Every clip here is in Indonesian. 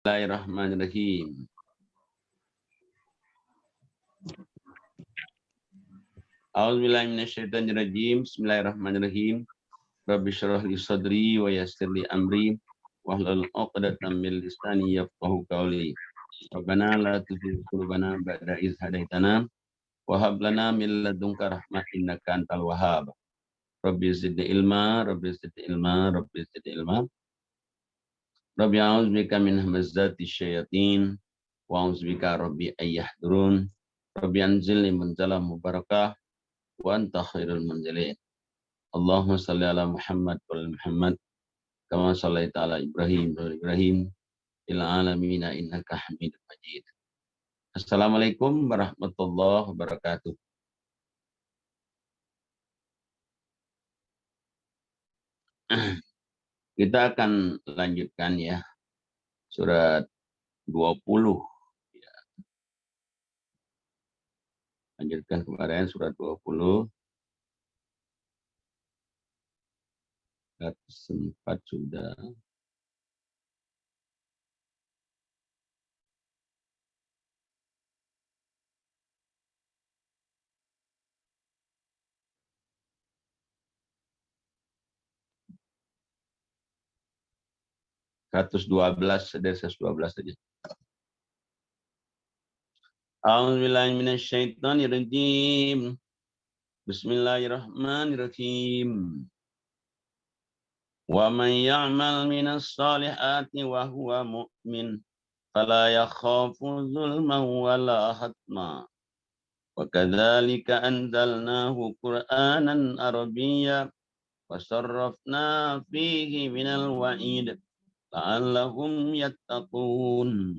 Bismillahirrahmanirrahim. A'udzubillahi minasyaitonirrajim. Bismillahirrahmanirrahim. Rabbi shrah li sadri wa yassir li amri wahlul 'uqdatam min lisani yafqahu qawli. Rabbana la tuzigh qulubana ba'da idh hadaitana wa hab lana min ladunka rahmah innaka antal wahhab. Rabbi zidni ilma, Rabbi zidni ilma, Rabbi zidni ilma. Rabbi a'udzubika min hamazati syayatin wa a'udzubika rabbi ayyahdurun. Rabbi anzilni munzalan mubarakah wa anta khairul munzilin. Allahumma salli ala Muhammad wa ala Muhammad kama shallaita ala Ibrahim wa ala Ibrahim fil alamin innaka Hamidum Majid. Assalamualaikum warahmatullahi wabarakatuh. Kita akan lanjutkan ya surat 20. Ya, lanjutkan kemarin surat 20. Sempat sudah. Dari 112 saja. A'udzubillahi minasyaitonirrajim. Bismillahirrahmanirrahim. Wa man ya'mal minas salihati wa huwa mu'min fala yakhafu zulman wala hatma. Wa kadzalika anzalnahu Qur'anan Arabiyya wa sarrafna fihi minal wa'id la'allahum yattaqun.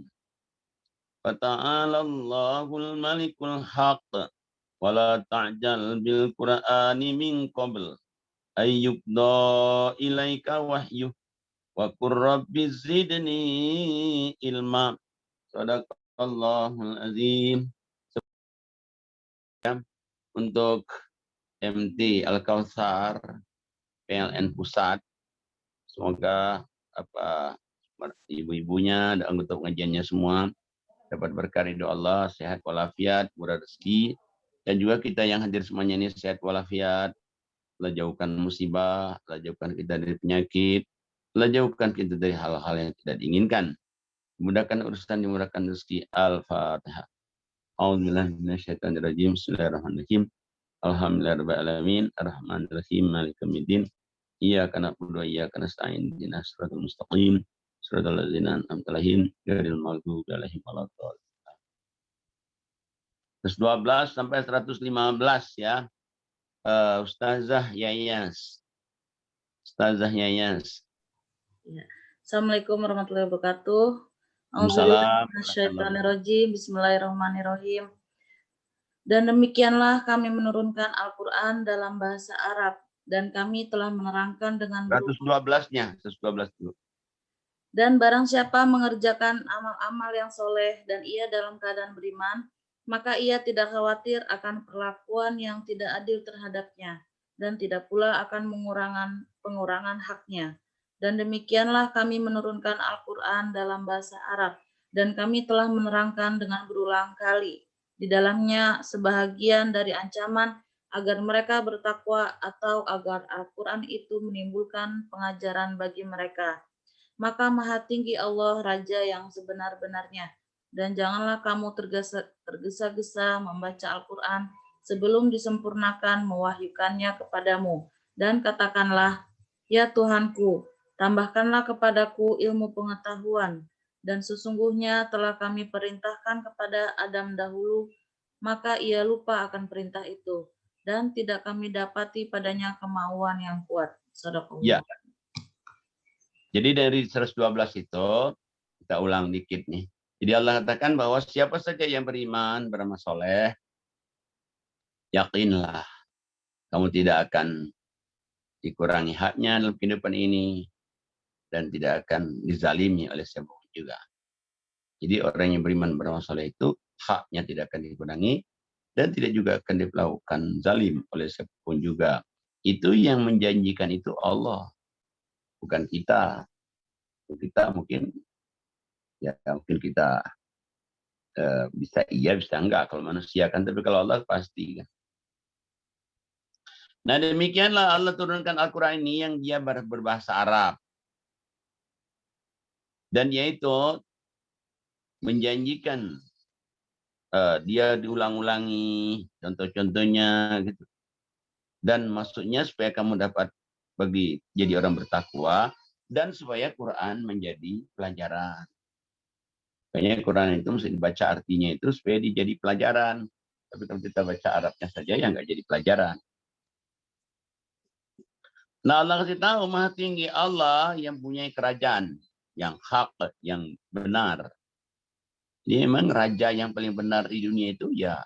Fata'ala Allahul malikul haqq wa la ta'jal bil Qur'ani min qabl ayyubda ilaika wahyu wa qur rabbi zidni ilma. Shadaqallahul azim. Untuk MT Al-Kautsar PLN Pusat, semoga ibu-ibunya dan anggota pengajiannya semua dapat berkah ridho Allah, sehat walafiat, murah rezeki, dan juga kita yang hadir semuanya ini sehat walafiat. Allah jauhkan musibah, Allah jauhkan kita dari penyakit, Allah jauhkan kita dari hal-hal yang tidak diinginkan. Dimudahkan urusan, dimudahkan rezeki. Al-Fatihah. A'udzubillahi minasyaitonirrajim. Bismillahirrahmanirrahim. Alhamdulillahirabbil alamin, arrahmanirrahim, maliki yaumiddin. Iyyaka na'budu wa iyyaka nasta'in. Ihdinas siratal mustaqim. Shiratal ladzina an'amta 'alaihim ghairil maghdubi 'alaihim waladdallin. 112 sampai 115 ya. Ustazah Yayas. Ustazah Yayas. Ya. Assalamualaikum warahmatullahi wabarakatuh. Assalamualaikum. Bismillahirrahmanirrahim. Dan demikianlah kami menurunkan Al-Quran dalam bahasa Arab, dan kami telah menerangkan dengan 112-nya, 112 dulu. Dan barang siapa mengerjakan amal-amal yang soleh dan ia dalam keadaan beriman, maka ia tidak khawatir akan perlakuan yang tidak adil terhadapnya, dan tidak pula akan pengurangan haknya. Dan demikianlah kami menurunkan Al-Quran dalam bahasa Arab, dan kami telah menerangkan dengan berulang kali di dalamnya sebahagian dari ancaman agar mereka bertakwa atau agar Al-Quran itu menimbulkan pengajaran bagi mereka. Maka maha tinggi Allah Raja yang sebenar-benarnya. Dan janganlah kamu tergesa-gesa membaca Al-Quran sebelum disempurnakan mewahyukannya kepadamu. Dan katakanlah, ya Tuhanku, tambahkanlah kepadaku ilmu pengetahuan. Dan sesungguhnya telah kami perintahkan kepada Adam dahulu, maka ia lupa akan perintah itu. Dan tidak kami dapati padanya kemauan yang kuat. Shadaqallah. Ya. Jadi dari 112 itu, kita ulang dikit nih. Jadi Allah katakan bahwa siapa saja yang beriman, beramal soleh, yakinlah kamu tidak akan dikurangi haknya dalam kehidupan ini, dan tidak akan dizalimi oleh siapapun juga. Jadi orang yang beriman, beramal soleh itu, haknya tidak akan dikurangi, dan tidak juga akan diperlakukan zalim oleh siapapun juga. Itu yang menjanjikan itu Allah, bukan kita. Kita mungkin Ya mungkin kita bisa iya, bisa enggak kalau manusia kan, tapi kalau Allah pasti kan. Nah demikianlah Allah turunkan Al-Quran ini yang dia berbahasa Arab. Dan yaitu menjanjikan dia diulang-ulangi contoh-contohnya gitu. Dan maksudnya supaya kamu dapat jadi orang bertakwa dan supaya Quran menjadi pelajaran. Makanya Quran itu mesti dibaca artinya itu supaya jadi pelajaran. Tapi kalau kita baca Arabnya saja ya nggak jadi pelajaran. Nah Allah kasih tahu maha tinggi Allah yang punya kerajaan yang hak, yang benar. Dia memang raja yang paling benar di dunia itu ya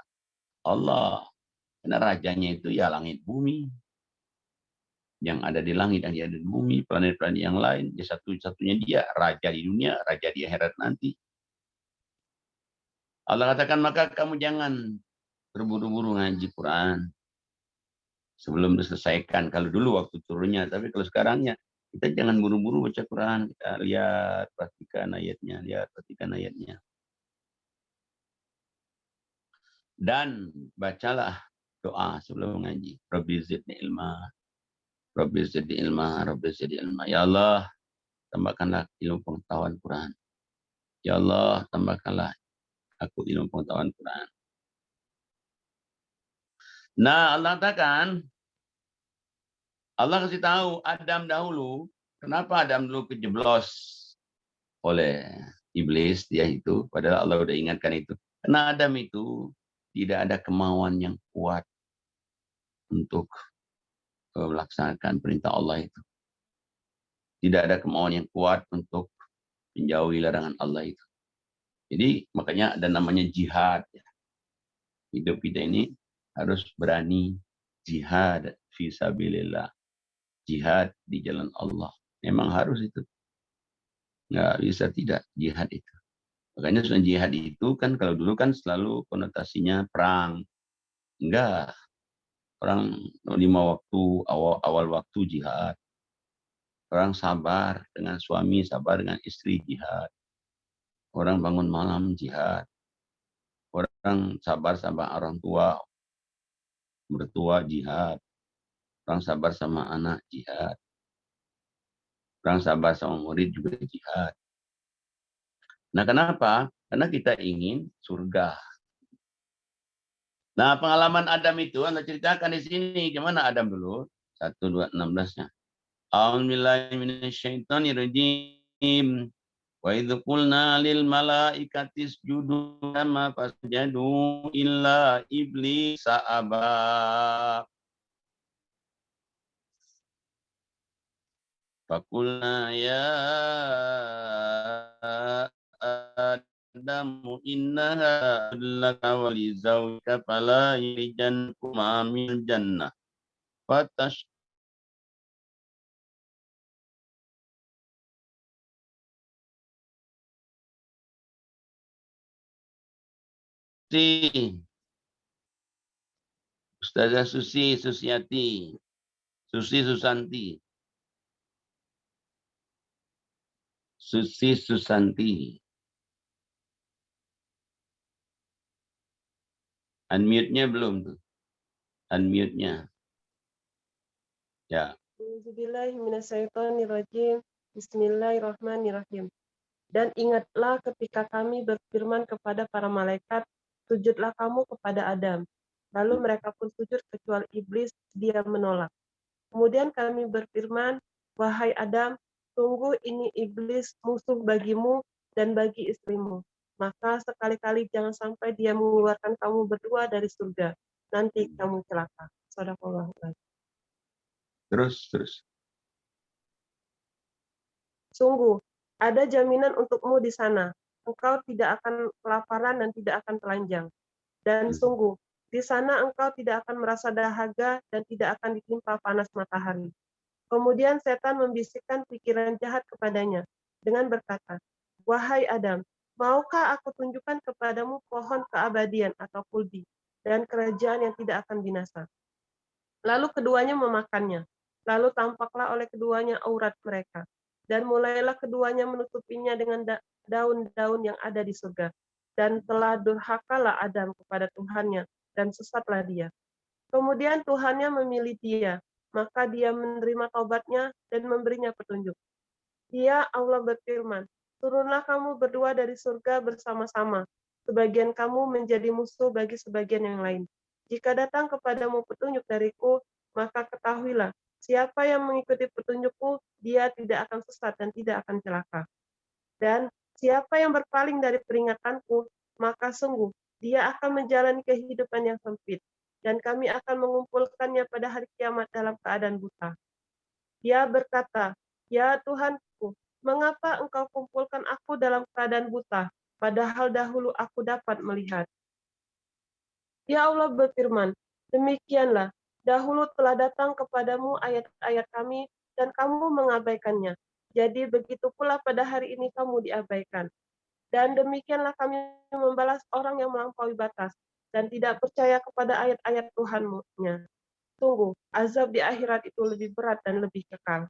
Allah. Karena rajanya itu ya langit bumi. Yang ada di langit dan yang ada di bumi, planet-planet yang lain. Ya satu-satunya dia raja di dunia, raja di akhirat nanti. Allah katakan maka kamu jangan terburu-buru ngaji Quran sebelum diselesaikan. Kalau dulu waktu turunnya, tapi kalau sekarang ya kita jangan buru-buru baca Quran. Kita lihat, perhatikan ayatnya. Dan bacalah doa sebelum mengaji. Rabbi zidni ilma, Rabbi zidni ilma, Rabbi zidni ilma. Ya Allah, tambahkanlah ilmu pengetahuan Quran. Ya Allah, tambahkanlah aku ilmu pengetahuan Quran. Nah, Allah katakan, Allah kasih tahu Adam dahulu, kenapa Adam dulu kejeblos oleh iblis dia itu, padahal Allah udah ingatkan itu. Karena Adam itu tidak ada kemauan yang kuat untuk melaksanakan perintah Allah itu. Tidak ada kemauan yang kuat untuk menjauhi larangan Allah itu. Jadi makanya ada namanya jihad. Hidup kita ini harus berani jihad fisabilillah. Jihad di jalan Allah. Memang harus itu. Nggak bisa tidak jihad itu. Makanya jihad itu kan kalau dulu kan selalu konotasinya perang. Enggak. Orang 5 waktu, awal waktu jihad. Orang sabar dengan suami, sabar dengan istri jihad. Orang bangun malam jihad. Orang sabar sama orang tua, mertua jihad. Orang sabar sama anak jihad. Orang sabar sama murid juga jihad. Nah kenapa? Karena kita ingin surga. Nah pengalaman Adam itu Anda ceritakan di sini. Gimana Adam dulu? 1, 2, 16-nya. A'udzubillahiminasyaitonirrajim. Wa idh qulna lil malaikati isjudu kama fasjadu illa iblis aba. Faqulna ya Adamu innaha laka wa li zawjika fala yurijannakum min jannah. Fatash Ustazah Susiati, Susanti. Susi Susanti. Unmute-nya belum tuh. Unmute-nya. Ya. Bismillahirrahmanirrahim. Dan ingatlah ketika kami berfirman kepada para malaikat, sujudlah kamu kepada Adam. Lalu mereka pun sujud kecuali iblis, dia menolak. Kemudian kami berfirman, wahai Adam, sungguh ini iblis musuh bagimu dan bagi istrimu. Maka sekali-kali jangan sampai dia mengeluarkan kamu berdua dari surga. Nanti kamu celaka. Shadaqallahu adzim. Terus. Sungguh, ada jaminan untukmu di sana. Engkau tidak akan kelaparan dan tidak akan telanjang. Dan sungguh, di sana engkau tidak akan merasa dahaga dan tidak akan ditimpa panas matahari. Kemudian setan membisikkan pikiran jahat kepadanya dengan berkata, wahai Adam, maukah aku tunjukkan kepadamu pohon keabadian atau khuldi dan kerajaan yang tidak akan binasa? Lalu keduanya memakannya. Lalu tampaklah oleh keduanya aurat mereka. Dan mulailah keduanya menutupinya dengan daun-daun yang ada di surga. Dan telah durhakalah Adam kepada Tuhannya, dan sesatlah dia. Kemudian Tuhannya memilih dia, maka dia menerima taubatnya dan memberinya petunjuk. Dia, Allah berfirman, turunlah kamu berdua dari surga bersama-sama. Sebagian kamu menjadi musuh bagi sebagian yang lain. Jika datang kepadamu petunjuk dariku, maka ketahuilah, siapa yang mengikuti petunjukku, dia tidak akan sesat dan tidak akan celaka. Dan siapa yang berpaling dari peringatanku, maka sungguh dia akan menjalani kehidupan yang sempit, dan kami akan mengumpulkannya pada hari kiamat dalam keadaan buta. Dia berkata, ya Tuhanku, mengapa engkau kumpulkan aku dalam keadaan buta, padahal dahulu aku dapat melihat? Ya Allah berfirman, demikianlah, dahulu telah datang kepadamu ayat-ayat kami, dan kamu mengabaikannya. Jadi begitu pula pada hari ini kamu diabaikan. Dan demikianlah kami membalas orang yang melampaui batas, dan tidak percaya kepada ayat-ayat Tuhan-Nya. Sungguh, azab di akhirat itu lebih berat dan lebih kekal.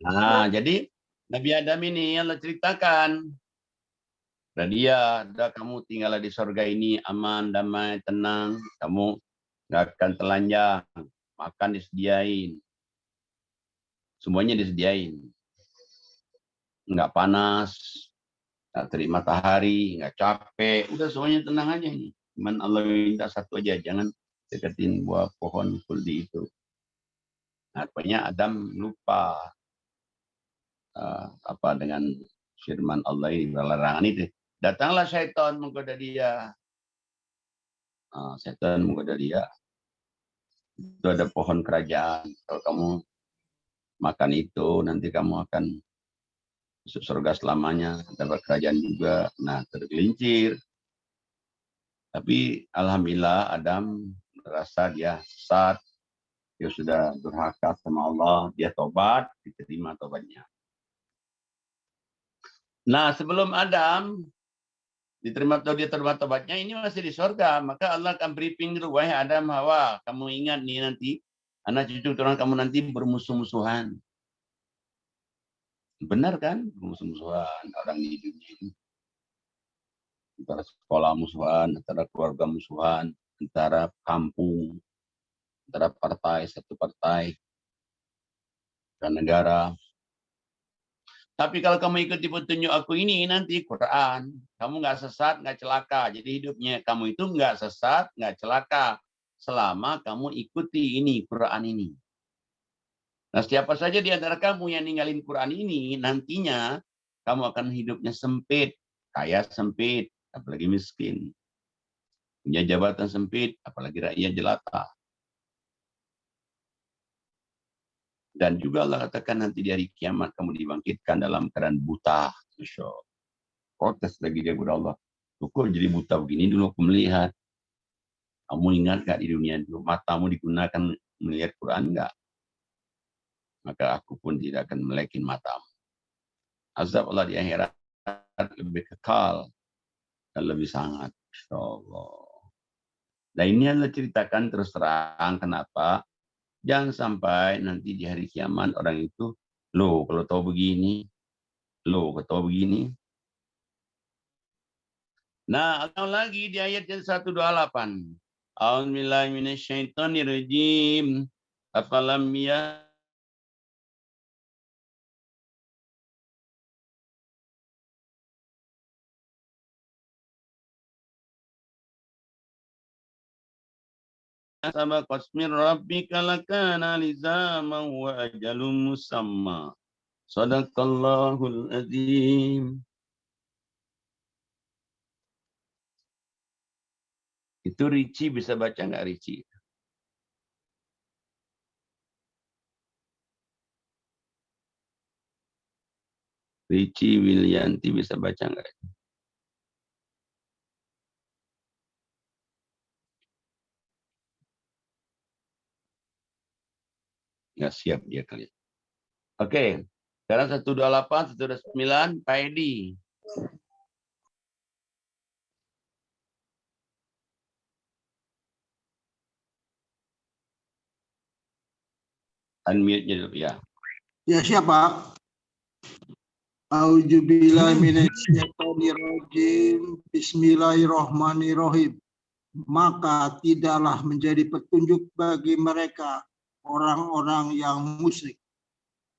Nah, jadi Nabi Adam ini Allah ceritakan. Dan dia, udah kamu tinggallah di surga ini aman, damai, tenang. Kamu nggak akan telanjang, makan disediain. Semuanya disediain. Nggak panas, nggak terik matahari, nggak capek. Udah semuanya tenang aja ini. Cuman Allah minta satu aja, jangan deketin buah pohon kuldi itu. Nah, pokoknya Adam lupa dengan firman Allah ini, larangan itu. Datanglah syaitan menggoda dia. Syaitan menggoda dia. Itu ada pohon kerajaan. Kalau kamu makan itu, nanti kamu akan masuk surga selamanya. Dapat kerajaan juga. Nah, tergelincir. Tapi alhamdulillah Adam merasa dia sesat. Dia sudah durhaka sama Allah. Dia tobat, diterima tobatnya. Nah, sebelum Adam diterima tobatnya, ini masih di surga. Maka Allah akan briefing dulu, wahai Adam, Hawa, kamu ingat nih nanti anak cucu turun kamu nanti bermusuh-musuhan. Benar kan? Bermusuh-musuhan orang di dunia ini. Antara sekolah musuhan, antara keluarga musuhan, antara kampung, antara partai, satu partai, dan negara. Tapi kalau kamu ikuti petunjuk aku ini, nanti Quran, kamu nggak sesat, nggak celaka. Jadi hidupnya kamu itu nggak sesat, nggak celaka. Selama kamu ikuti ini, Quran ini. Nah, siapa saja di antara kamu yang ninggalin Quran ini, nantinya kamu akan hidupnya sempit. Kaya sempit, apalagi miskin. Punya jabatan sempit, apalagi rakyat jelata. Dan juga Allah katakan nanti di hari kiamat kamu dibangkitkan dalam keadaan buta. Masya Allah. Protes lagi dia kepada Allah. Kok jadi buta begini, dulu aku melihat. Kamu ingat gak di dunia dulu matamu digunakan melihat Quran enggak? Maka aku pun tidak akan melekin matamu. Azab Allah di akhirat lebih kekal dan lebih sangat. Masya Allah. Nah, ini adalah ceritakan terus terang kenapa jangan sampai nanti di hari kiamat orang itu, loh kalau tahu begini, Nah, atau lagi di ayat yang 128. A'udzubillahi minasyaitonirrajim. Afalam ya sabaqat min rabbika lakana lizaman wa ajalum musamma. Shadaqallahul azim. Itu Ricci bisa baca nggak Ricci? Ricci Willianti bisa baca nggak? Nggak siap dia kali. Oke. Sekarang 128, 129, Pak Edi. Unmute-nya dulu ya. Ya, siap, Pak. A'udzubillahi minasyaitonirrajim. Bismillahirrahmanirrahim. Maka tidaklah menjadi petunjuk bagi mereka orang-orang yang musyrik.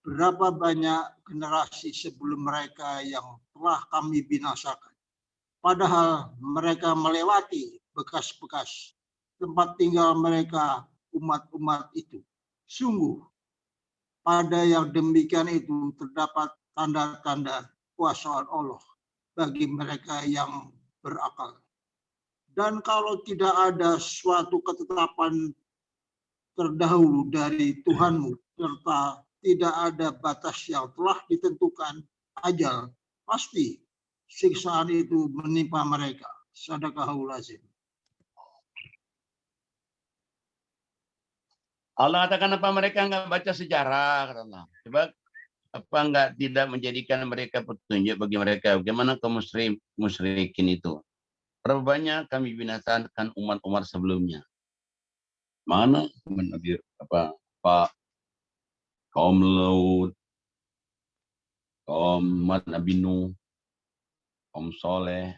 Berapa banyak generasi sebelum mereka yang telah kami binasakan. Padahal mereka melewati bekas-bekas tempat tinggal mereka umat-umat itu. Sungguh, pada yang demikian itu terdapat tanda-tanda kuasa Allah bagi mereka yang berakal. Dan kalau tidak ada suatu ketetapan terdahulu dari Tuhanmu, serta tidak ada batas yang telah ditentukan ajal, pasti siksaan itu menimpa mereka. Sadaqahul lazim. Allah katakan apa mereka nggak baca sejarah, kata Allah. Coba apa nggak tidak menjadikan mereka petunjuk bagi mereka bagaimana kaum musyrikin itu. Berapa banyak kami binasakan umat-umat sebelumnya. Mana Nabi kaum Lut, kaum Nabi Nuh, kaum Soleh,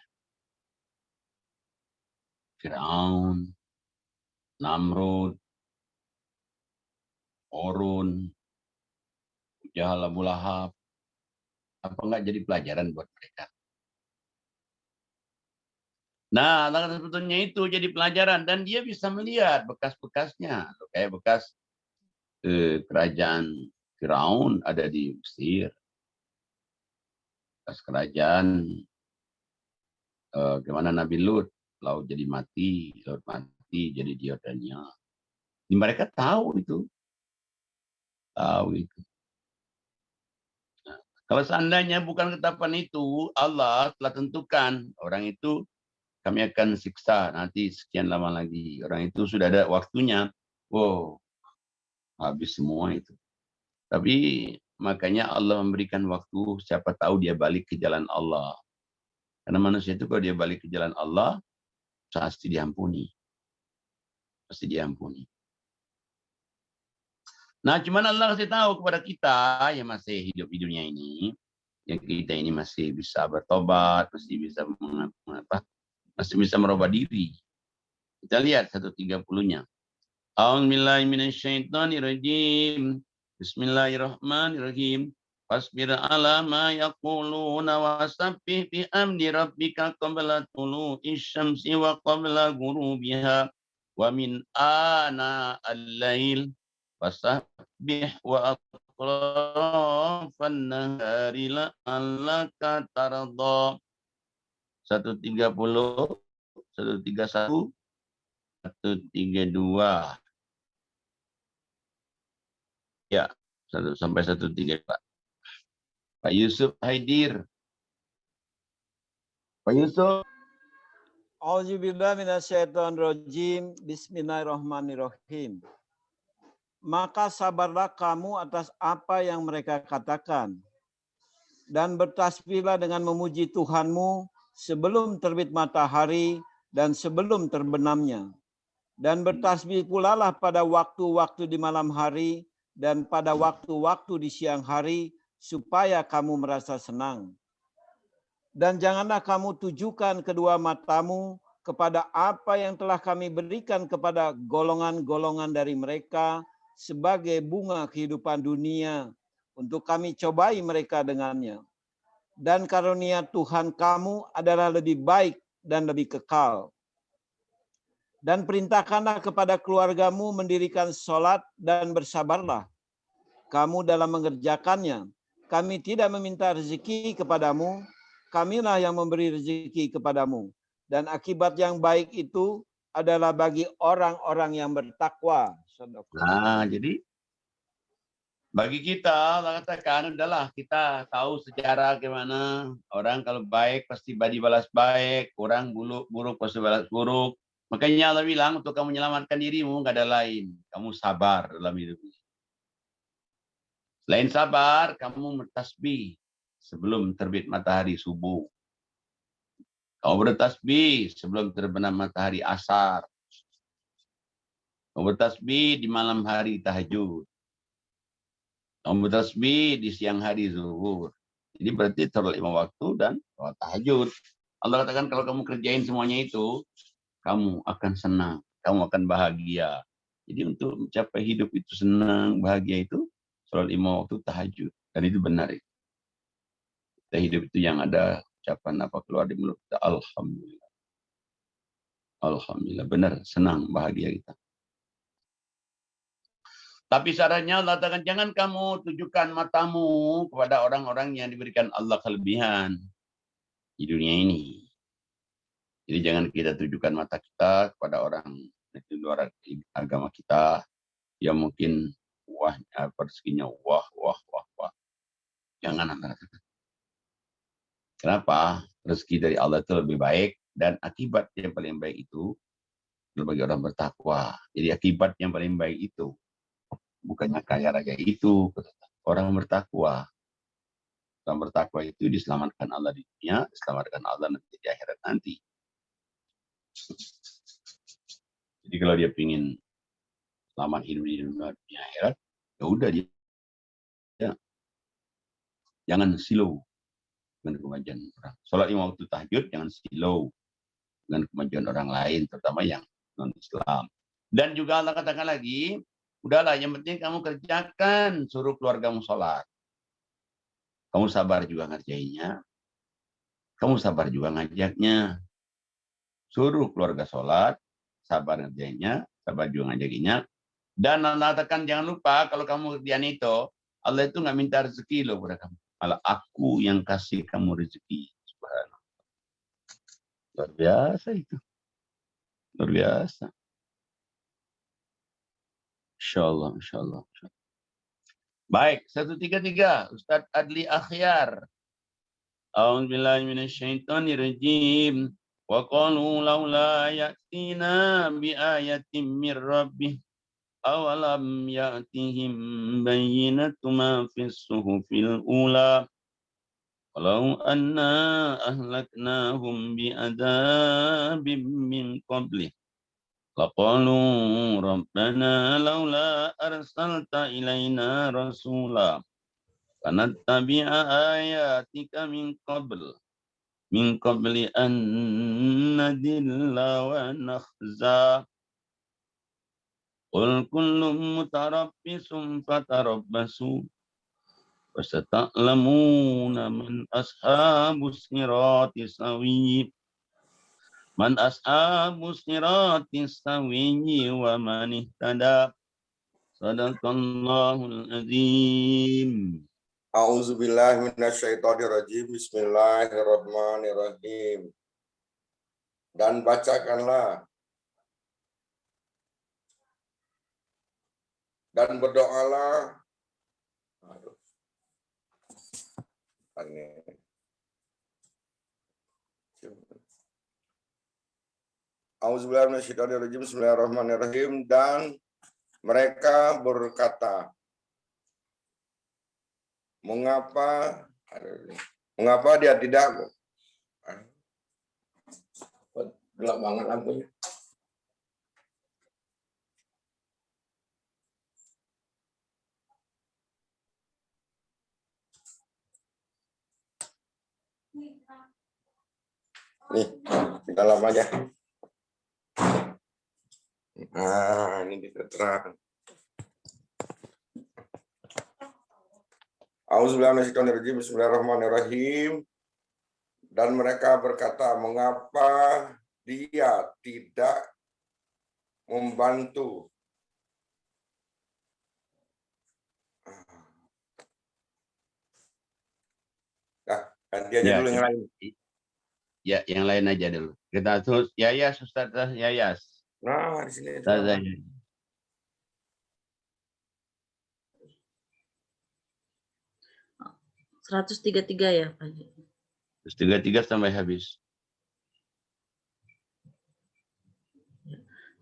Fir'aun, Namrud, Orun, Jahal, Abu Lahab. Apa enggak jadi pelajaran buat mereka? Nah, Allah sebetulnya itu jadi pelajaran dan dia bisa melihat bekas-bekasnya. Kayak bekas kerajaan Firaun ada di Mesir. Bekas kerajaan gimana Nabi Lut, laut jadi mati, laut mati jadi di Yordania. Mereka tahu itu. Tahu itu. Nah, kalau seandainya bukan ketetapan itu, Allah telah tentukan orang itu kami akan siksa nanti sekian lama lagi. Orang itu sudah ada waktunya. Wow, habis semua itu. Tapi makanya Allah memberikan waktu, siapa tahu dia balik ke jalan Allah. Karena manusia itu kalau dia balik ke jalan Allah, pasti diampuni. Pasti diampuni. Nah, cuman Allah kasih tahu kepada kita yang masih hidup di dunia ini, yang kita ini masih bisa bertobat, masih bisa masih bisa merubah diri. Kita lihat 130-nya. A'udzubillahiminasyaitonirrajim. Bismillahirrahmanirrahim. Fasbir ala ma yaquluna wasabbih bihamdi rabbika qabla tulu'i syamsi wa qabla ghurubiha wa min ana al-lail fasabbih wa atrafan nahari la'allaka tarda. 130, 131, 132. Ya, 1 sampai 132. Pak Yusuf Haidir. Pak Yusuf. Auzubillahi minasyaitonirrajim. Bismillahirrahmanirrahim. Maka sabarlah kamu atas apa yang mereka katakan, dan bertasbihlah dengan memuji Tuhanmu sebelum terbit matahari dan sebelum terbenamnya. Dan bertasbih pula lah pada waktu-waktu di malam hari dan pada waktu-waktu di siang hari, supaya kamu merasa senang. Dan janganlah kamu tujukan kedua matamu kepada apa yang telah kami berikan kepada golongan-golongan dari mereka sebagai bunga kehidupan dunia, untuk kami cobai mereka dengannya. Dan karunia Tuhan kamu adalah lebih baik dan lebih kekal. Dan perintahkanlah kepada keluargamu mendirikan sholat dan bersabarlah kamu dalam mengerjakannya. Kami tidak meminta rezeki kepadamu, kamilah yang memberi rezeki kepadamu. Dan akibat yang baik itu adalah bagi orang-orang yang bertakwa. Nah, jadi bagi kita, Allah katakan, adalah kita tahu sejarah gimana orang kalau baik pasti dibalas baik, orang buruk pasti balas buruk. Makanya Allah bilang untuk kamu menyelamatkan dirimu nggak ada lain, kamu sabar dalam hidup ini. Selain sabar, kamu bertasbih sebelum terbit matahari subuh. Kamu bertasbih sebelum terbenam matahari asar. Kamu bertasbih di malam hari tahajud. Kamu bertasbih di siang hari zuhur. Jadi berarti sholat 5 waktu dan sholat tahajud. Allah katakan kalau kamu kerjain semuanya itu, kamu akan senang, kamu akan bahagia. Jadi untuk mencapai hidup itu senang, bahagia itu sholat 5 waktu tahajud. Dan itu benar. Kita hidup itu yang ada ucapan apa keluar di mulut kita, alhamdulillah. Alhamdulillah, benar, senang, bahagia kita. Tapi syaratnya Allah katakan jangan kamu tujukan matamu kepada orang-orang yang diberikan Allah kelebihan di dunia ini. Jadi jangan kita tujukan mata kita kepada orang di luar agama kita yang mungkin wahnya rezekinya wah. Jangan Anda katakan. Kenapa? Rezeki dari Allah itu lebih baik dan akibat yang paling baik itu bagi orang bertakwa. Jadi akibat yang paling baik itu bukannya kaya raya itu, orang bertakwa. Orang bertakwa itu diselamatkan Allah di dunia, diselamatkan Allah nanti di akhirat nanti. Jadi kalau dia ingin selamat hidup di dunia akhirat, ya udah dia jangan silau dengan kemajuan orang. Sholat 5 waktu tahajud jangan silau dengan kemajuan orang lain, terutama yang non-Islam. Dan juga Allah katakan lagi, udahlah yang penting kamu kerjakan, suruh keluargamu sholat. Kamu sabar juga ngerjainnya. Kamu sabar juga ngajaknya. Suruh keluarga sholat, sabar ngerjainnya, sabar juga ngajakinya. Dan Allah katakan jangan lupa kalau kamu kerjaan itu, Allah itu nggak minta rezeki loh kepada kamu. Malah aku yang kasih kamu rezeki. Subhanallah. Luar biasa itu. Luar biasa. Insyaallah, insyaallah. Baik, 133. Ustadz Adli Akhyar. A'udzubillahi minasyaitonirrajim. Wa qalu laula ya'tina bi ayatin mir rabbih awalam ya'tihim bayyinatu ma fis suhufil ula walau anna ahlaknahum bi adabim min qablih laqalu rabbana laula arsalta ilaina rasula fanattabi'a ayatika min qabli an nadilla wa nakhza. Qul kullum mutarabbisun fatarabbasu fasata'lamuna man ashabus sirati sawiyyi wa man ihtada. Sadaqallahul azim. A'udzubillahi minasyaitonirrajim. Bismillahirrahmanirrahim. Dan bacakanlah dan berdoalah. A'udzubillahi minasyaitonirrajim. Bismillahirrahmanirrahim. Dan mereka berkata, mengapa dia tidak gelap banget lampunya. Nih, di dalam aja. Nah, ini diterang. A'udzubillahi Bismillahirrahmanirrahim. Dan mereka berkata, mengapa dia tidak membantu? Nah, ganti aja dulu yang lain. Ya, yang lain aja dulu. Kita terus Yayas, Ustaz Yayas. Nah, di sini. Ustaz 133 ya, Pak. 133 sampai habis.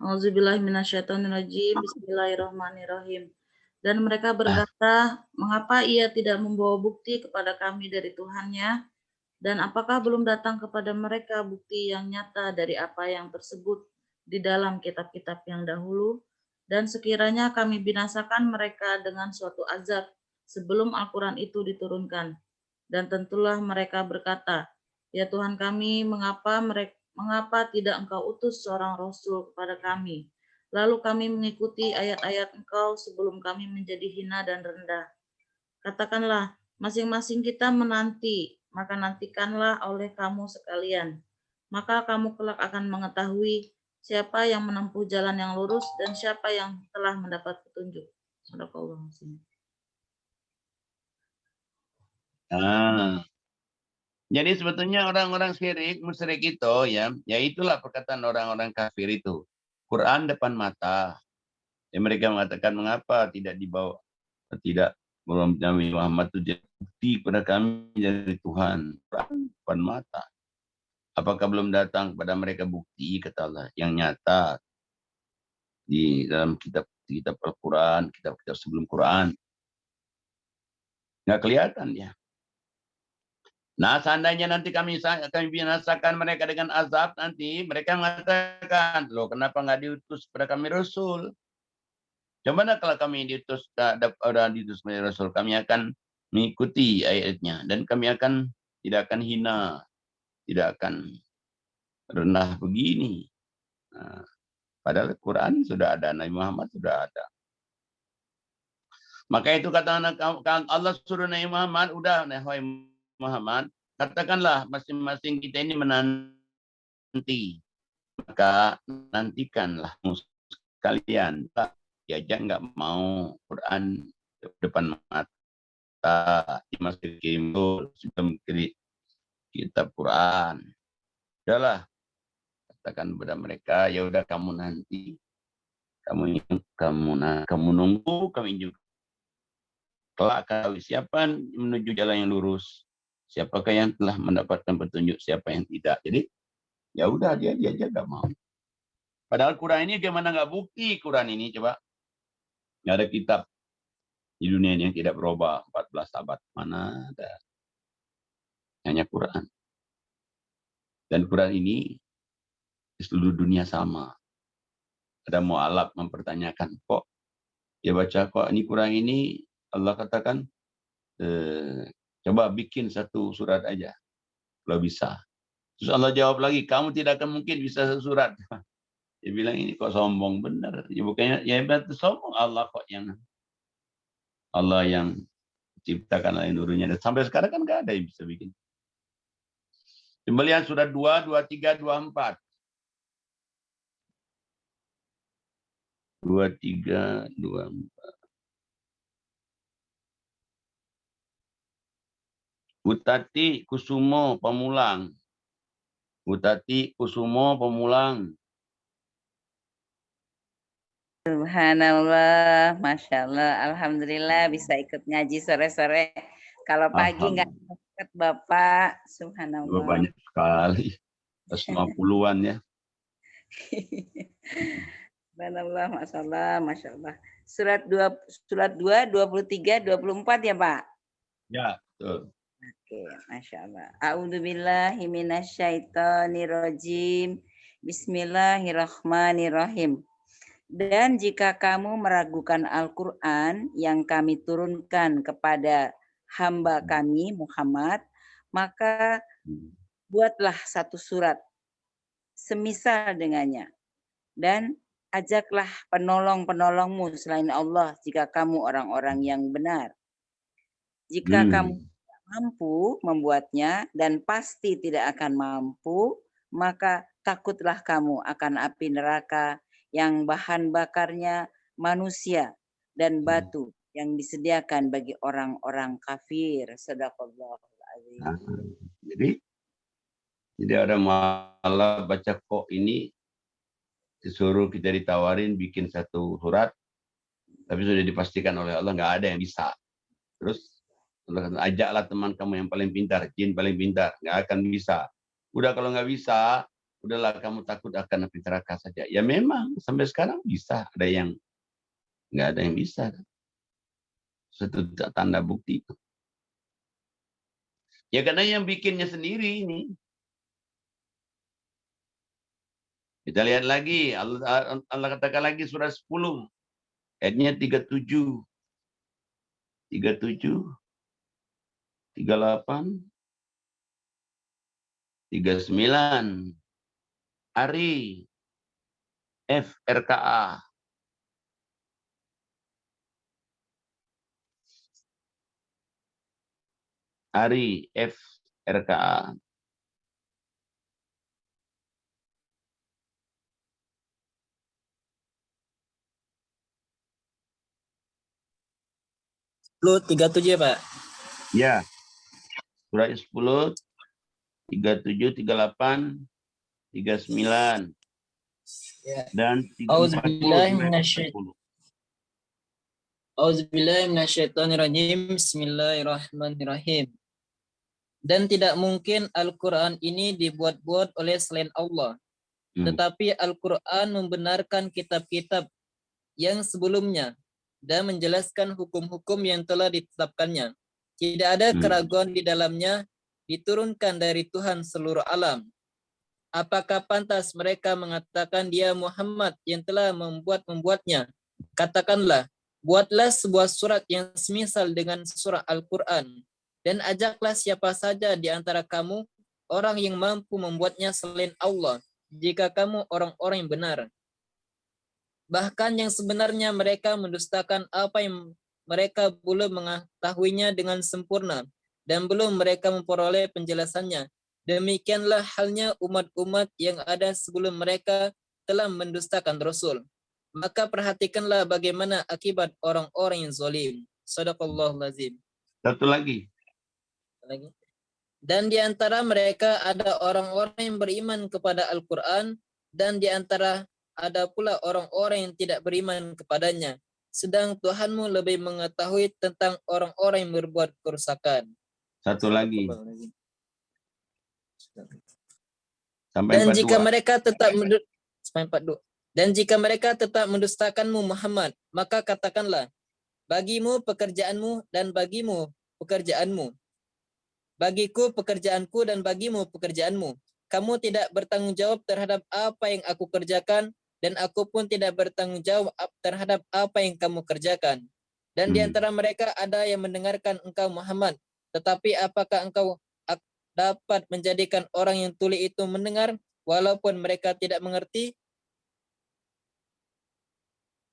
Auzubillahi minasyaitonirrajim. Bismillahirrahmanirrahim. Dan mereka berkata, mengapa ia tidak membawa bukti kepada kami dari Tuhannya? Dan apakah belum datang kepada mereka bukti yang nyata dari apa yang tersebut di dalam kitab-kitab yang dahulu? Dan sekiranya kami binasakan mereka dengan suatu azab sebelum Al-Quran itu diturunkan, Dan tentulah mereka berkata, ya Tuhan kami, mengapa tidak Engkau utus seorang Rasul kepada kami? Lalu kami mengikuti ayat-ayat Engkau sebelum kami menjadi hina dan rendah. Katakanlah, masing-masing kita menanti, maka nantikanlah oleh kamu sekalian. Maka kamu kelak akan mengetahui siapa yang menempuh jalan yang lurus dan siapa yang telah mendapat petunjuk. Sadaqallahul. Jadi sebetulnya orang-orang syirik, musyrik itu ya itulah perkataan orang-orang kafir itu. Quran depan mata. Ya, mereka mengatakan mengapa tidak dibawa, tidak Nabi Muhammad itu jadi bukti kepada kami dari Tuhan. Quran depan mata. Apakah belum datang kepada mereka bukti, kata Allah, yang nyata di dalam kitab Al-Quran, kitab-kitab sebelum Quran. Nggak kelihatan ya. Nah, seandainya nanti kami binasakan mereka dengan azab, nanti mereka mengatakan, loh kenapa nggak diutus kepada kami Rasul? Coba kalau kami diutus menjadi Rasul, kami akan mengikuti ayatnya. Dan kami tidak akan hina, tidak akan rendah begini. Nah, padahal Quran sudah ada, Nabi Muhammad sudah ada. Maka itu kata Allah suruh Nabi Muhammad, udah wahai Muhammad, katakanlah masing-masing kita ini menanti. Maka nantikanlah kalian. Diajak nggak mau Quran depan mata. Dimasukin sistem kitab Quran. Udahlah. Katakan kepada mereka, ya udah kamu nanti. Kamu nunggu, kami juga. Kelak akan siapa menuju jalan yang lurus, siapakah yang telah mendapatkan petunjuk, siapa yang tidak. Jadi ya udah dia aja nggak mau. Padahal Quran ini gimana nggak bukti Quran ini, coba nggak ada kitab di dunia ini yang tidak berubah 14 abad, mana ada, hanya Quran. Dan Quran ini di seluruh dunia sama. Ada mu'alaf mempertanyakan, kok dia baca kok ini Quran ini Allah katakan coba bikin satu surat aja kalau bisa. Terus Allah jawab lagi, kamu tidak akan mungkin bisa satu surat. Dia bilang ini kok sombong benar. Ya bukannya ya betul sombong, Allah kok yang ciptakan lain nurunya. Dan sampai sekarang kan nggak ada yang bisa bikin. Kembalian surat 2, 23, 24. 23, 24. Utati Kusumo Pemulang. Utati Kusumo Pemulang. Subhanallah, Masya Allah, Alhamdulillah bisa ikut ngaji sore-sore. Kalau pagi nggak ikut Bapak, Subhanallah. Banyak sekali, 50-an ya. Subhanallah, Masya Allah, Masya Allah. Surat 2, 23, 24 ya Pak? Ya, betul. Oke, Masya Allah. A'udzubillahi minasyaitonirrajim. Bismillahirrahmanirrahim. Dan jika kamu meragukan Al-Quran yang kami turunkan kepada hamba kami Muhammad, maka buatlah satu surat semisal dengannya. Dan ajaklah penolong-penolongmu selain Allah jika kamu orang-orang yang benar. Jika kamu mampu membuatnya dan pasti tidak akan mampu, maka takutlah kamu akan api neraka yang bahan bakarnya manusia dan batu yang disediakan bagi orang-orang kafir. Shadaqallahul azim. Jadi ada malah baca kok ini disuruh kita ditawarin bikin satu surat, tapi sudah dipastikan oleh Allah nggak ada yang bisa. Terus ajaklah teman kamu yang paling pintar, jin paling pintar, nggak akan bisa. Udah kalau nggak bisa, udahlah kamu takut akan api neraka saja. Ya memang sampai sekarang bisa, ada yang nggak ada yang bisa. Satu tanda bukti itu. Ya karena yang bikinnya sendiri ini. Kita lihat lagi, Allah katakan lagi surah 10, ayatnya 37. 38, 39. Ari, F, RKA. Ari, F, RKA. Lu 37 ya, Pak? Ya. Surah 10, 37, 38, 39. Ya. Dan 40. Auzubillahi Bismillahirrahmanirrahim. Dan tidak mungkin Al-Quran ini dibuat-buat oleh selain Allah. Tetapi Al-Quran membenarkan kitab-kitab yang sebelumnya dan menjelaskan hukum-hukum yang telah ditetapkannya. Tidak ada keraguan di dalamnya, diturunkan dari Tuhan seluruh alam. Apakah pantas mereka mengatakan dia Muhammad yang telah membuatnya? Katakanlah, buatlah sebuah surat yang semisal dengan surah Al-Quran, dan ajaklah siapa saja di antara kamu orang yang mampu membuatnya selain Allah, jika kamu orang-orang yang benar. Bahkan yang sebenarnya mereka mendustakan apa yang mereka belum mengetahuinya dengan sempurna, dan belum mereka memperoleh penjelasannya. Demikianlah halnya umat-umat yang ada sebelum mereka telah mendustakan Rasul. Maka perhatikanlah bagaimana akibat orang-orang yang zalim. Shadaqallahul azim. Satu lagi. Dan di antara mereka ada orang-orang yang beriman kepada Al-Quran, dan di antara ada pula orang-orang yang tidak beriman kepadanya. Sedang Tuhanmu lebih mengetahui tentang orang-orang yang berbuat kerusakan. Satu lagi. Dan jika mereka tetap dan jika mereka tetap mendustakanmu Muhammad, maka katakanlah, bagimu pekerjaanmu dan bagimu pekerjaanmu. Bagiku pekerjaanku dan bagimu pekerjaanmu. Kamu tidak bertanggung jawab terhadap apa yang aku kerjakan, dan aku pun tidak bertanggung jawab terhadap apa yang kamu kerjakan. Dan di antara mereka ada yang mendengarkan engkau Muhammad, tetapi apakah engkau dapat menjadikan orang yang tuli itu mendengar walaupun mereka tidak mengerti?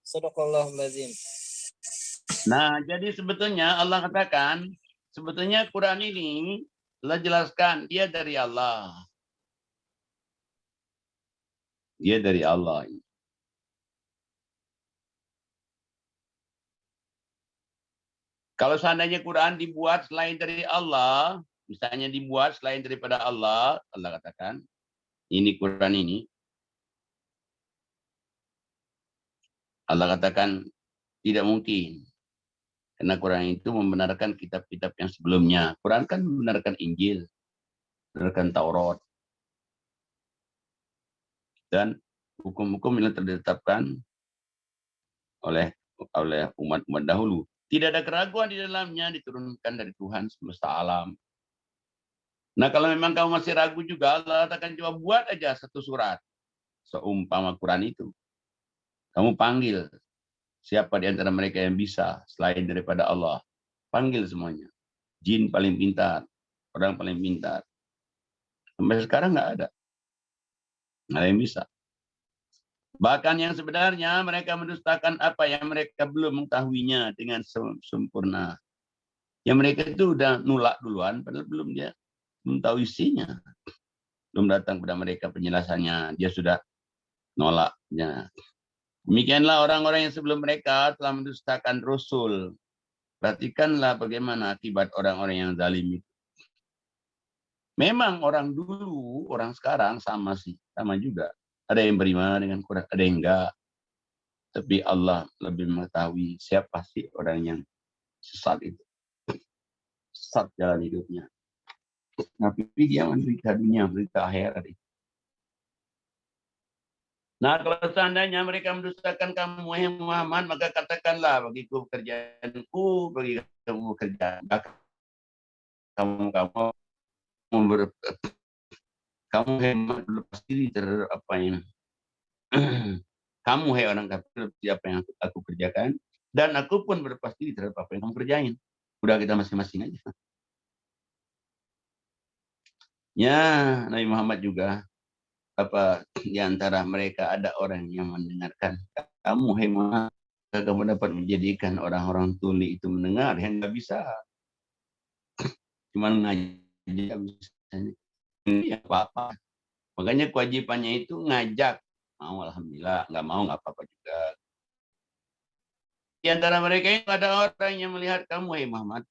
Shadaqallahul azim. Nah, jadi sebetulnya Allah katakan, sebetulnya Quran ini Allah jelaskan dia dari Allah. Dia dari Allah. Kalau seandainya Quran dibuat selain dari Allah, misalnya dibuat selain daripada Allah, Allah katakan, ini Quran ini, Allah katakan tidak mungkin. Karena Quran itu membenarkan kitab-kitab yang sebelumnya. Quran kan membenarkan Injil, membenarkan Taurat. Dan hukum-hukum yang ditetapkan oleh umat-umat dahulu. Tidak ada keraguan di dalamnya, diturunkan dari Tuhan semesta alam. Nah, kalau memang kamu masih ragu juga, Allah katakan coba buat aja satu surat seumpama Quran itu. Kamu panggil siapa di antara mereka yang bisa selain daripada Allah. Panggil semuanya. Jin paling pintar, orang paling pintar. Sampai sekarang nggak ada. Nggak ada yang bisa. Bahkan yang sebenarnya mereka mendustakan apa yang mereka belum mengetahuinya dengan sempurna. Yang mereka itu udah nolak duluan, padahal belum tahu isinya. Belum datang pada mereka penjelasannya, dia sudah nolaknya. Demikianlah orang-orang yang sebelum mereka telah mendustakan Rasul. Perhatikanlah bagaimana akibat orang-orang yang zalim itu. Memang orang dulu, orang sekarang sama juga. Ada yang beriman dengan Quran, ada yang enggak. Tapi Allah lebih mengetahui siapa sih orang yang sesat itu. Sesat jalan hidupnya. Tapi dia menderita dunia, menderita akhirat. Nah, kalau seandainya mereka mendustakan kamu, wahai Muhammad, maka katakanlah, bagiku pekerjaanku, bagi kamu pekerjaan. Kamu hemat lepas diri terhadap apa yang kamu, hai orang kafir, apa yang aku kerjakan, dan aku pun berlepas diri terhadap apa yang kamu kerjain. Udah kita masing-masing aja. Ya, Nabi Muhammad juga di antara mereka ada orang yang mendengarkan kamu, hai Muhammad, kamu dapat menjadikan orang-orang tuli itu mendengar, yang nggak bisa, cuma ngaji misalnya, ini apa-apa. Makanya kewajibannya itu ngajak, mau alhamdulillah, nggak mau nggak apa-apa juga. Di antara mereka yang ada orang yang melihat kamu, hai Muhammad,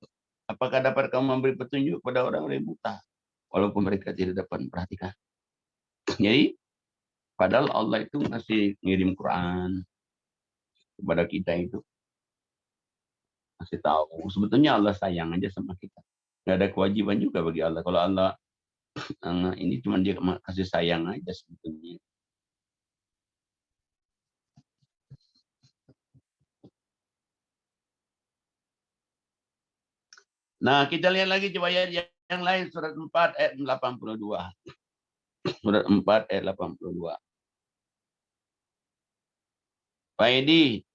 apakah dapat kamu memberi petunjuk pada orang-orang buta, walaupun mereka tidak dapat memperhatikan. Jadi padahal Allah itu masih ngirim Quran kepada kita, itu masih tahu. Sebetulnya Allah sayang aja sama kita. Nggak ada kewajiban juga bagi Allah. Kalau Allah ini cuma dia kasih sayang aja sebetulnya. Nah, kita lihat lagi coba ayat yang lain, surat 4 ayat 82. Surat 4 ayat 82. Pak Edi.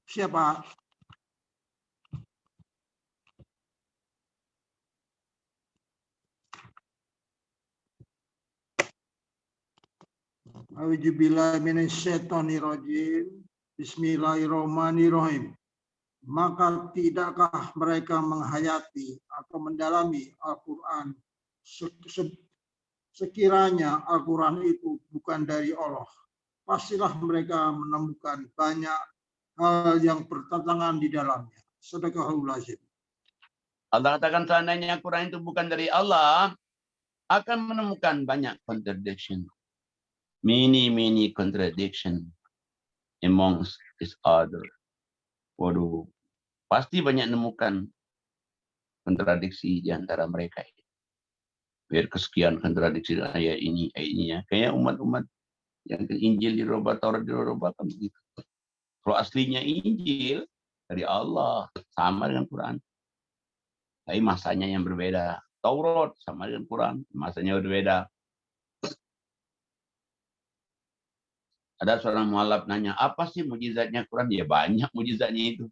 Siapa? A'udzubillahi minasyaitonirrajim. Bismillahirrahmanirrahim. Maka tidakkah mereka menghayati atau mendalami Al-Quran sekiranya Al-Quran itu bukan dari Allah? Pastilah mereka menemukan banyak hal yang bertentangan di dalamnya. Shadaqallahul azim. Allah katakan seandainya Al-Quran itu bukan dari Allah, akan menemukan banyak contradiction. Many contradiction amongst each other. Waduh, pasti banyak menemukan kontradiksi di antara mereka. Biar kesekian kontradiksi ayat ini ya. Kayak umat-umat yang ke Injil dirubah, Taurat dirubah kan begitu. Kalau aslinya Injil dari Allah, sama dengan Quran. Tapi masanya yang berbeda. Taurat sama dengan Quran, masanya berbeda. Ada seorang mualaf nanya, apa sih mujizatnya Quran? Ya banyak mujizatnya itu.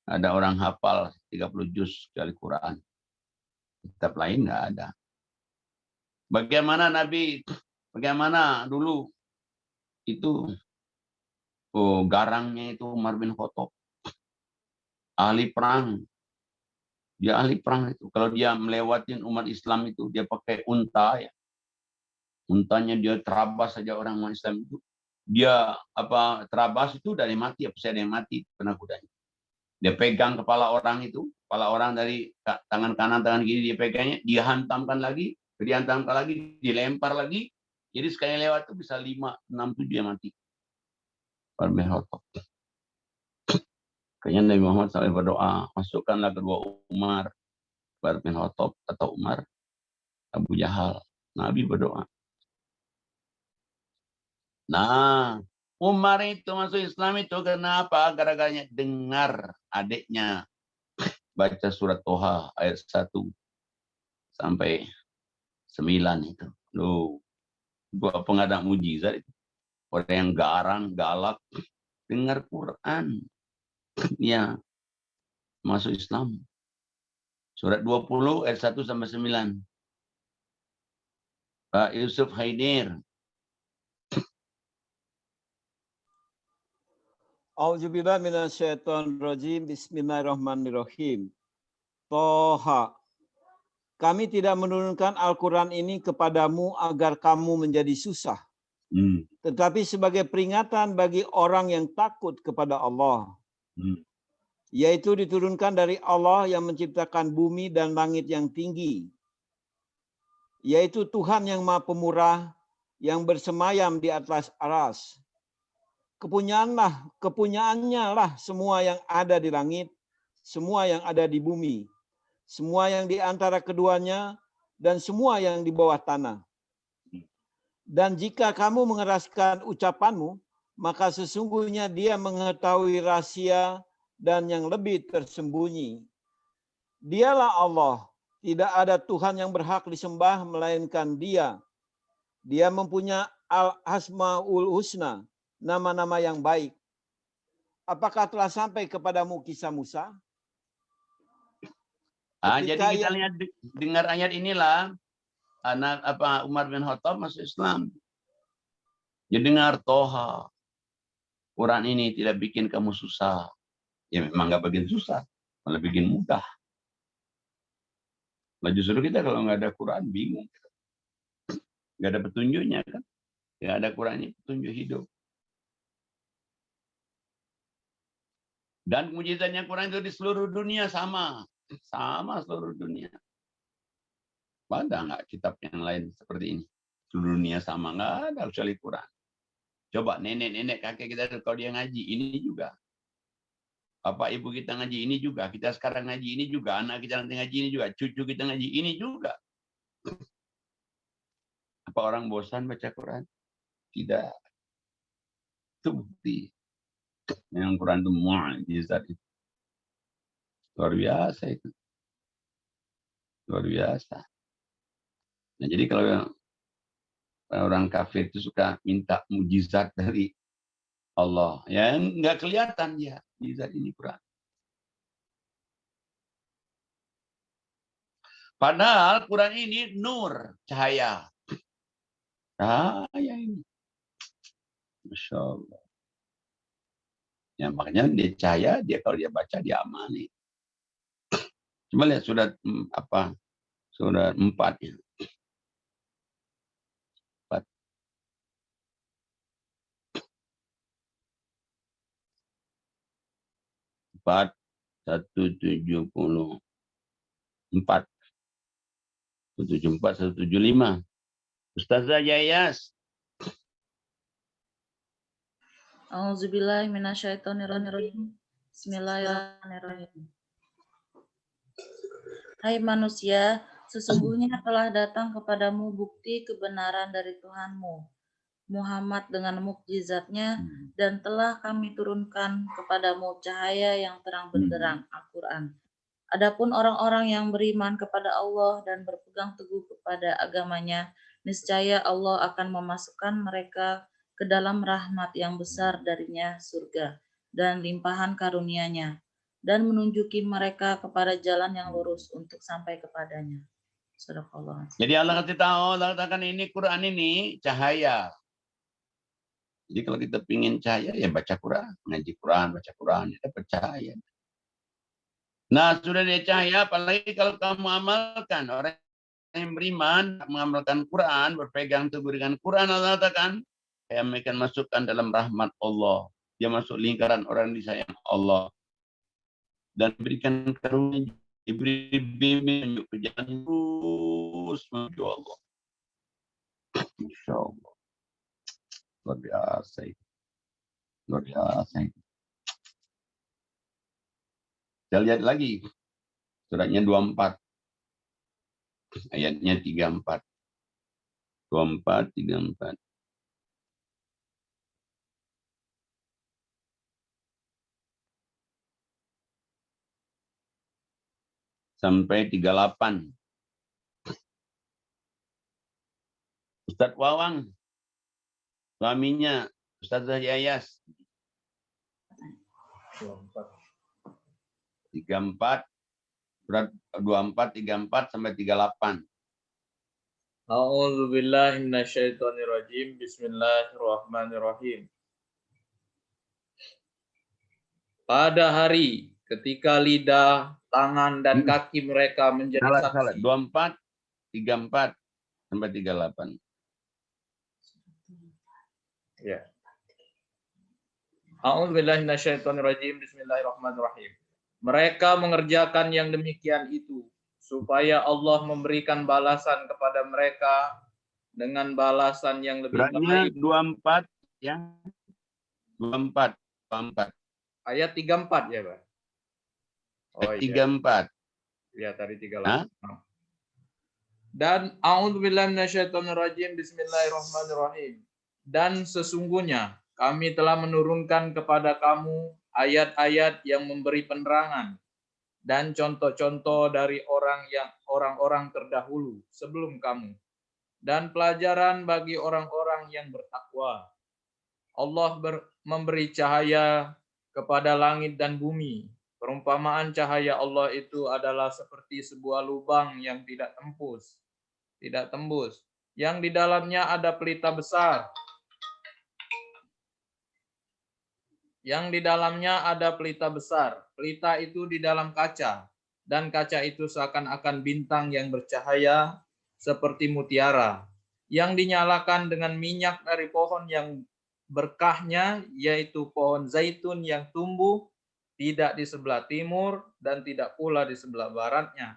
Ada orang hafal 30 juz dari Quran. Kitab lain nggak ada. Bagaimana dulu itu garangnya itu Umar bin Khattab. Ahli perang. Dia ahli perang itu. Kalau dia melewatin umat Islam itu, dia pakai unta ya. Untanya dia terabas saja orang Islam itu. Dia terabas itu dari mati, saya ada yang mati kena kudanya. Dia pegang kepala orang itu, kepala orang dari tangan kanan, tangan kiri dia pegangnya, dia hantamkan lagi, dilempar lagi. Jadi sekali lewat itu bisa 5, 6, 7 dia mati. Kayaknya Nabi Muhammad SAW berdoa, masukkanlah kedua Umar, bin Khattab atau Umar, Abu Jahal. Nabi berdoa. Nah, Umar itu masuk Islam itu kenapa? Gara-garanya dengar adiknya baca surat Toha ayat 1 sampai 9 itu. Loh, gua pengadang mujizat itu. Orang yang garang, galak, dengar Quran. Ya, masuk Islam. Surat 20 ayat 1 sampai 9. Pak Yusuf Haidir. A'udzubillahi minasyaitonirrajim. Bismillahirrahmanirrahim. Toha. Kami tidak menurunkan Al-Quran ini kepadamu agar kamu menjadi susah. Tetapi sebagai peringatan bagi orang yang takut kepada Allah. Yaitu diturunkan dari Allah yang menciptakan bumi dan langit yang tinggi. Yaitu Tuhan yang Maha Pemurah yang bersemayam di atas aras. Kepunyaannya lah semua yang ada di langit, semua yang ada di bumi, semua yang di antara keduanya, dan semua yang di bawah tanah. Dan jika kamu mengeraskan ucapanmu, maka sesungguhnya dia mengetahui rahasia dan yang lebih tersembunyi. Dialah Allah, tidak ada Tuhan yang berhak disembah melainkan Dia. Dia mempunyai Al-Asmaul Husna, nama-nama yang baik. Apakah telah sampai kepadamu kisah Musa? Jadi kita lihat dengar ayat inilah Umar bin Khattab masuk Islam. Dia dengar Toha. Quran ini tidak bikin kamu susah. Ya memang nggak bikin susah, malah bikin mudah. Nah, justru kita kalau nggak ada Quran bingung. Nggak ada petunjuknya kan. Yang ada Qurannya petunjuk hidup. Dan mujizatnya Quran itu di seluruh dunia sama. Sama seluruh dunia. Ada nggak kitab yang lain seperti ini? Seluruh dunia sama, nggak ada kecuali Quran. Coba nenek-nenek kakek kita kalau dia ngaji, ini juga. Bapak ibu kita ngaji ini juga. Kita sekarang ngaji ini juga. Anak kita nanti ngaji ini juga. Cucu kita ngaji ini juga. Apa orang bosan baca Quran? Tidak. Itu bukti. Yang Quran itu mukjizat itu. Luar biasa itu. Luar biasa. Nah, jadi kalau orang kafir itu suka minta mujizat dari Allah, ya nggak kelihatan dia mujizat ini Quran. Padahal Quran ini nur, cahaya. Cahaya ini. Masya Allah. Ya, makanya dia cahaya, dia kalau dia baca dia amani. Coba lihat surat surat 4 ya. 4 174 175. Ustazah Yayas. Auzubillahi minasyaitonirrajim. Bismillahirrahmanirrahim. Hai manusia, sesungguhnya telah datang kepadamu bukti kebenaran dari Tuhanmu, Muhammad dengan mukjizatnya, dan telah kami turunkan kepadamu cahaya yang terang benderang, Al-Quran. Adapun orang-orang yang beriman kepada Allah dan berpegang teguh kepada agamanya, niscaya Allah akan memasukkan mereka ke dalam rahmat yang besar darinya, surga, dan limpahan karunia-Nya, dan menunjuki mereka kepada jalan yang lurus untuk sampai kepadanya. Sadaqallah. Jadi Allah kasih tahu, Allah katakan ini Quran ini cahaya. Jadi kalau kita pingin cahaya, ya baca Quran. Ngaji Quran, baca Quran, ya dapat cahaya. Nah, sudah dia cahaya, apalagi kalau kamu amalkan. Orang yang beriman, mengamalkan Quran, berpegang teguh dengan Quran, Allah katakan, saya akan masukkan dalam rahmat Allah. Dia masuk lingkaran orang disayang Allah. Dan berikan karunia, diberi bimbing, menunjuk ke jalan terus menuju Allah. Insya Allah. Luar biasa itu. Luar biasa itu. Kita lihat lagi. Suratnya 24. Ayatnya 34. 24, 34. Sampai 38. Ustadz Wawang, suaminya Ustazah Yayas. 34, surat 24, 34 sampai 38. A'udzubillahi minasyaitonirrajim. Bismillahirrahmanirrahim. Pada hari ketika lidah, tangan, dan kaki mereka menjadi saksi. 24, 34 sampai 38. Ya. A'udzubillahi minasyaitonirrajim. Bismillahirrahmanirrahim. Mereka mengerjakan yang demikian itu supaya Allah memberikan balasan kepada mereka dengan balasan yang lebih baik. 24 ya. 24. Ayat 34 ya, Pak. Oh, 34. Ya, tadi 38. Dan a'udzubillahi minasyaitonirrajim. Bismillahirrahmanirrahim. Dan sesungguhnya kami telah menurunkan kepada kamu ayat-ayat yang memberi penerangan dan contoh-contoh dari orang-orang terdahulu sebelum kamu, dan pelajaran bagi orang-orang yang bertakwa. Allah memberi cahaya kepada langit dan bumi. Perumpamaan cahaya Allah itu adalah seperti sebuah lubang yang tidak tembus, yang di dalamnya ada pelita besar. Pelita itu di dalam kaca, dan kaca itu seakan-akan bintang yang bercahaya seperti mutiara, yang dinyalakan dengan minyak dari pohon yang berkahnya, yaitu pohon zaitun yang tumbuh tidak di sebelah timur dan tidak pula di sebelah baratnya,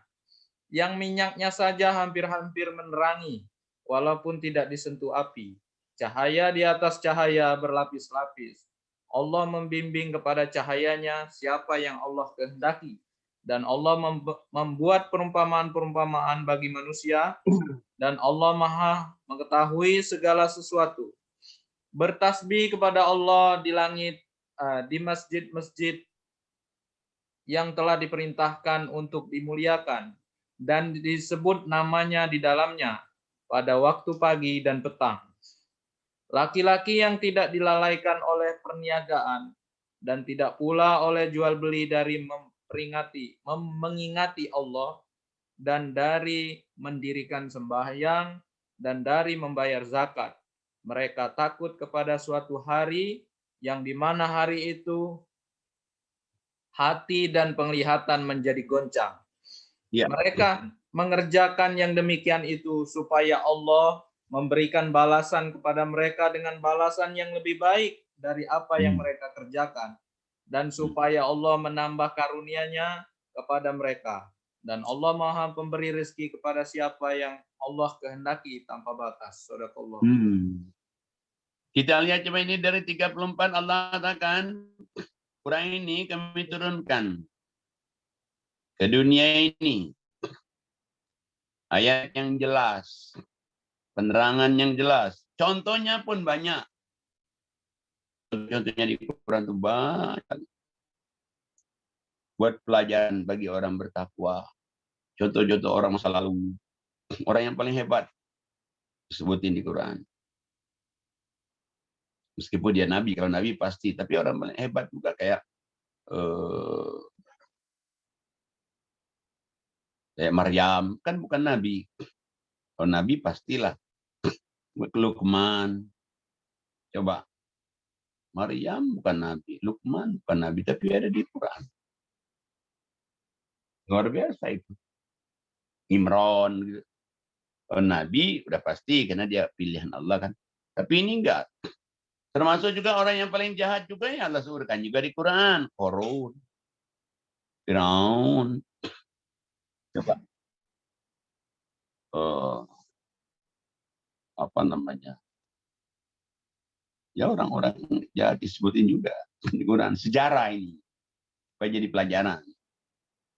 yang minyaknya saja hampir-hampir menerangi, walaupun tidak disentuh api. Cahaya di atas cahaya berlapis-lapis. Allah membimbing kepada cahayanya siapa yang Allah kehendaki. Dan Allah membuat perumpamaan-perumpamaan bagi manusia. Dan Allah Maha mengetahui segala sesuatu. Bertasbih kepada Allah di langit, di masjid-masjid yang telah diperintahkan untuk dimuliakan. Dan disebut namanya di dalamnya pada waktu pagi dan petang. Laki-laki yang tidak dilalaikan oleh perniagaan dan tidak pula oleh jual beli dari mengingati Allah dan dari mendirikan sembahyang dan dari membayar zakat. Mereka takut kepada suatu hari yang di mana hari itu hati dan penglihatan menjadi goncang. Ya. Mereka mengerjakan yang demikian itu supaya Allah memberikan balasan kepada mereka dengan balasan yang lebih baik dari apa yang mereka kerjakan, dan supaya Allah menambah karunia-Nya kepada mereka. Dan Allah Maha pemberi rezeki kepada siapa yang Allah kehendaki tanpa batas. Shadaqallah. Kita lihat coba ini dari 34 Allah katakan, Quran ini kami turunkan ke dunia ini ayat yang jelas, penerangan yang jelas. Contohnya pun banyak. Contohnya di Quran itu banyak. Buat pelajaran bagi orang bertakwa. Contoh-contoh orang masa lalu. Orang yang paling hebat disebutin di Quran. Meskipun dia nabi, kalau nabi pasti. Tapi orang paling hebat juga kayak Maryam. Kan bukan nabi. Kalau nabi pastilah. Luqman. Coba. Maryam bukan nabi. Luqman bukan nabi. Tapi ada di Quran. Luar biasa itu. Imran. Gitu. Nabi udah pasti. Karena dia pilihan Allah kan. Tapi ini enggak. Termasuk juga orang yang paling jahat juga yang Allah sebutkan juga di Quran. Qarun. Firaun. Coba. Apa namanya? Ya orang-orang jahat disebutin juga di Quran. Sejarah ini. Supaya jadi pelajaran.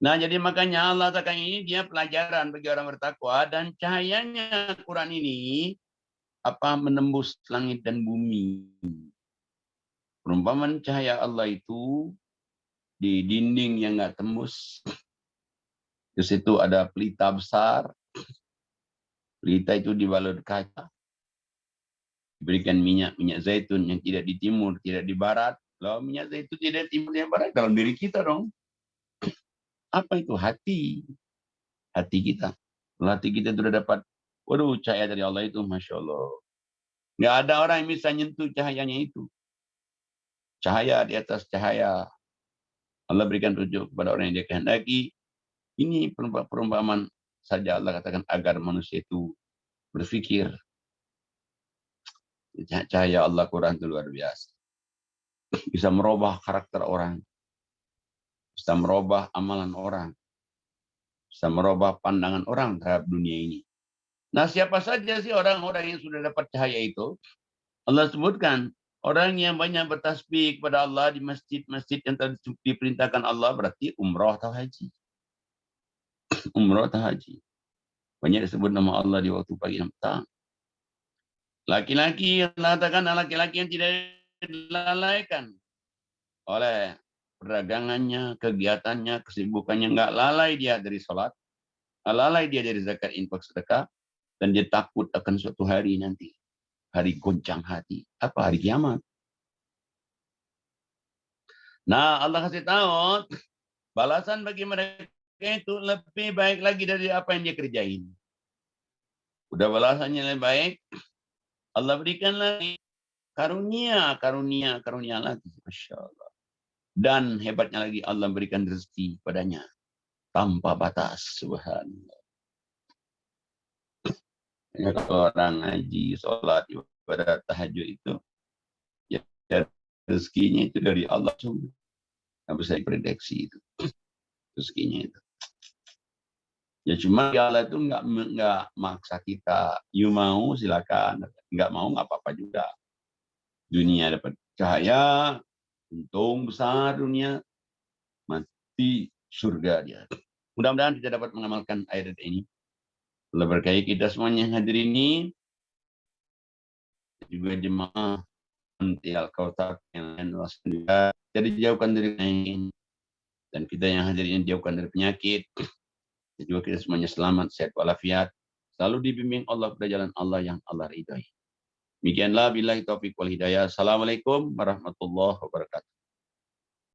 Nah jadi makanya Allah katakan ini dia pelajaran bagi orang bertakwa. Dan cahayanya Quran ini menembus langit dan bumi. Perumpamaan cahaya Allah itu di dinding yang nggak tembus. Di situ ada pelita besar. Pelita itu dibalut kaca. Diberikan minyak zaitun yang tidak di timur, tidak di barat. Kalau minyak zaitun tidak di timur, tidak di barat, dalam diri kita dong. Apa itu? Hati. Hati kita. Kalau hati kita sudah dapat, waduh cahaya dari Allah itu, Masya Allah. Nggak ada orang yang bisa nyentuh cahayanya itu. Cahaya di atas cahaya. Allah berikan tunjuk kepada orang yang dia kehendaki. Ini perumpamaan saja Allah katakan agar manusia itu berpikir. Cahaya Allah Quran itu luar biasa. Bisa merubah karakter orang. Bisa merubah amalan orang. Bisa merubah pandangan orang terhadap dunia ini. Nah siapa saja sih orang-orang yang sudah dapat cahaya itu? Allah sebutkan. Orang yang banyak bertasbih kepada Allah di masjid-masjid yang telah diperintahkan Allah berarti umrah atau haji. Umrah atau haji. Banyak disebut nama Allah di waktu pagi dan petang. Laki-laki, Allah katakan laki-laki yang tidak dilalaikan oleh perdagangannya, kegiatannya, kesibukannya, nggak lalai dia dari sholat, nggak lalai dia dari zakat, infak, sedekah, dan dia takut akan suatu hari nanti. Hari goncang hati. Apa? Hari kiamat. Nah, Allah kasih tahu balasan bagi mereka itu lebih baik lagi dari apa yang dia kerjain. Udah balasannya lebih baik, Allah berikan lagi karunia lagi, Masya Allah. Dan hebatnya lagi Allah berikan rezeki padanya tanpa batas, subhanallah. Kalau orang ngaji, sholat, ibadah, tahajud itu, ya rezekinya itu dari Allah sungguh. Nggak bisa diprediksi itu rezekinya itu. Ya cuma Allah itu nggak maksa kita. You mau silakan, nggak mau nggak apa-apa juga. Dunia dapat cahaya, untung besar dunia, mati surga dia. Mudah-mudahan kita dapat mengamalkan ayat ini. Allah berkahi kita semuanya yang hadir ini, juga jemaah nanti Al-Kautsar yang lain juga jadi jauhkan dari lain, dan kita yang hadir ini jauhkan dari penyakit. Dan juga kita semuanya selamat, sehat walafiat, selalu dibimbing Allah pada jalan Allah yang Allah ridhai. Demikianlah billahi taufiq wal hidayah. Assalamualaikum warahmatullahi wabarakatuh.